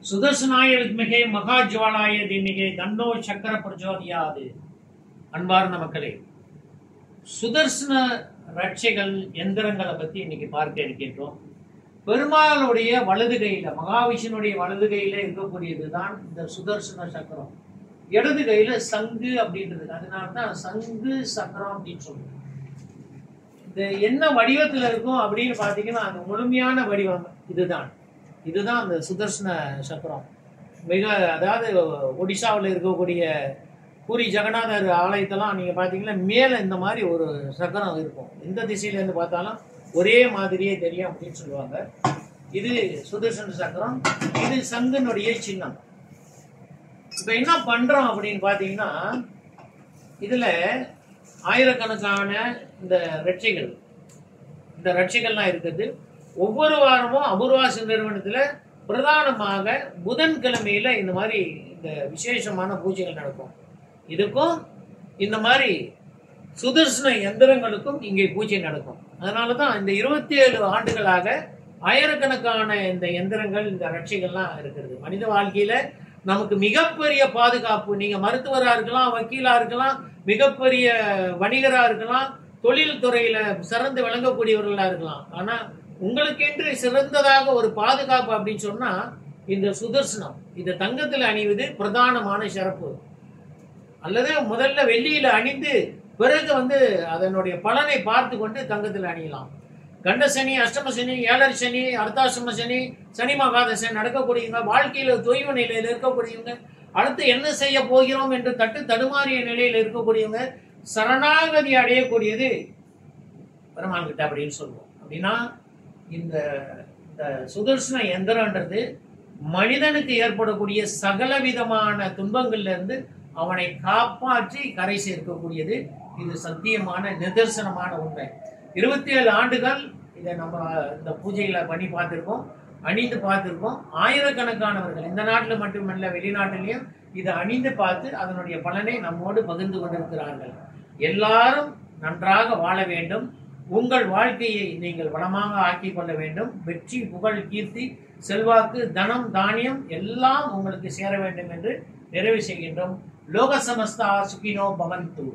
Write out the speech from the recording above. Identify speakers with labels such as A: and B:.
A: சுதர்சனாய வித்மகே மகாஜ்வாலாய தீமகே தன்னோ சக்கர பிரச்சோதயாது. அன்பார்ந்த மக்களே, சுதர்சன ரட்சைகள் எந்திரங்களை பத்தி இன்னைக்கு பார்க்க இருக்கின்றோம். பெருமாளுடைய வலது கையில, மகாவிஷ்ணுடைய வலது கையில இருக்கக்கூடியதுதான் இந்த சுதர்சன சக்கரம். இடது கையில சங்கு அப்படின்றது, அதனாலதான் சங்கு சக்கரம் அப்படின்னு சொல்லுவோம். இந்த என்ன வடிவத்துல இருக்கும் அப்படின்னு பாத்தீங்கன்னா அந்த முழுமையான வடிவம் இதுதான் அந்த சுதர்சன சக்கரம். மிக, அதாவது ஒடிசாவில் இருக்கக்கூடிய பூரி ஜெகநாதர் ஆலயத்தெல்லாம் நீங்க பாத்தீங்கன்னா மேல இந்த மாதிரி ஒரு சக்கரம் இருக்கும். எந்த திசையில இருந்து பார்த்தாலும் ஒரே மாதிரியே தெரியும் அப்படின்னு சொல்லுவாங்க. இது சுதர்சன சக்கரம், இது சங்கனுடைய சின்னம். இப்ப என்ன பண்றோம் அப்படின்னு பாத்தீங்கன்னா, இதுல ஆயிரக்கணக்கான இந்த ரட்சைகள்லாம் இருக்குது. ஒவ்வொரு வாரமும் அபூர்வாசி நிறுவனத்துல பிரதானமாக புதன்கிழமையில இந்த மாதிரி இந்த விசேஷமான பூஜைகள் நடக்கும். இதுக்கும் இந்த மாதிரி சுதர்சன எந்திரங்களுக்கும் இங்கே பூஜை நடக்கும். அதனாலதான் இந்த 27 ஆண்டுகளாக ஆயிரக்கணக்கான இந்த எந்திரங்கள், இந்த ரட்சைகள்லாம் இருக்கிறது. மனித வாழ்க்கையில நமக்கு மிகப்பெரிய பாதுகாப்பு. நீங்க மருத்துவரா இருக்கலாம், வக்கீலா இருக்கலாம், மிகப்பெரிய வணிகரா இருக்கலாம், தொழில் துறையில சிறந்து விளங்கக்கூடியவர்களா இருக்கலாம். ஆனா உங்களுக்கென்று சிறந்ததாக ஒரு பாதுகாப்பு அப்படின்னு சொன்னா இந்த சுதர்சனம். இது தங்கத்தில் அணிவது பிரதானமான சிறப்பு. அல்லது முதல்ல வெள்ளியில அணிந்து பிறகு அதனுடைய பலனை பார்த்து கொண்டு தங்கத்தில் அணியலாம். கண்ட சனி, அஷ்டம சனி, ஏழரை சனி, அர்த்தாசிரம சனி, சனி மகாதசனி நடக்கக்கூடியவங்க, வாழ்க்கையில தொய்வு நிலையில இருக்கக்கூடியவங்க, அடுத்து என்ன செய்ய போகிறோம் என்று தடுமாறிய நிலையில இருக்கக்கூடியவங்க, சரணாகதி அடையக்கூடியது பெருமான் கிட்ட அப்படின்னு சொல்லுவோம். அப்படின்னா இந்த சுதர்சன எந்திரன்றது மனிதனுக்கு ஏற்படக்கூடிய சகல விதமான துன்பங்கள்ல இருந்து அவனை காப்பாற்றி கரை சேர்க்கக்கூடியது. இது சத்தியமான நிதர்சனமான உண்மை. 27 ஆண்டுகள் இதை நம்ம இந்த பூஜைகளை பண்ணி பார்த்திருக்கோம், அணிந்து பார்த்திருக்கோம். ஆயிரக்கணக்கானவர்கள் இந்த நாட்டில் மட்டுமல்ல வெளிநாட்டிலையும் இதை அணிந்து பார்த்து அதனுடைய பலனை நம்மோடு பகிர்ந்து கொண்டிருக்கிறார்கள். எல்லாரும் நன்றாக வாழ வேண்டும். உங்கள் வாழ்க்கையை நீங்கள் வளமாக ஆக்கிக் கொள்ள வேண்டும். வெற்றி, புகழ், கீர்த்தி, செல்வாக்கு, தனம், தானியம் எல்லாம் உங்களுக்கு சேர வேண்டும் என்று நிறைவு செய்கின்றோம். லோக சமஸ்தா சுகினோ பவந்து.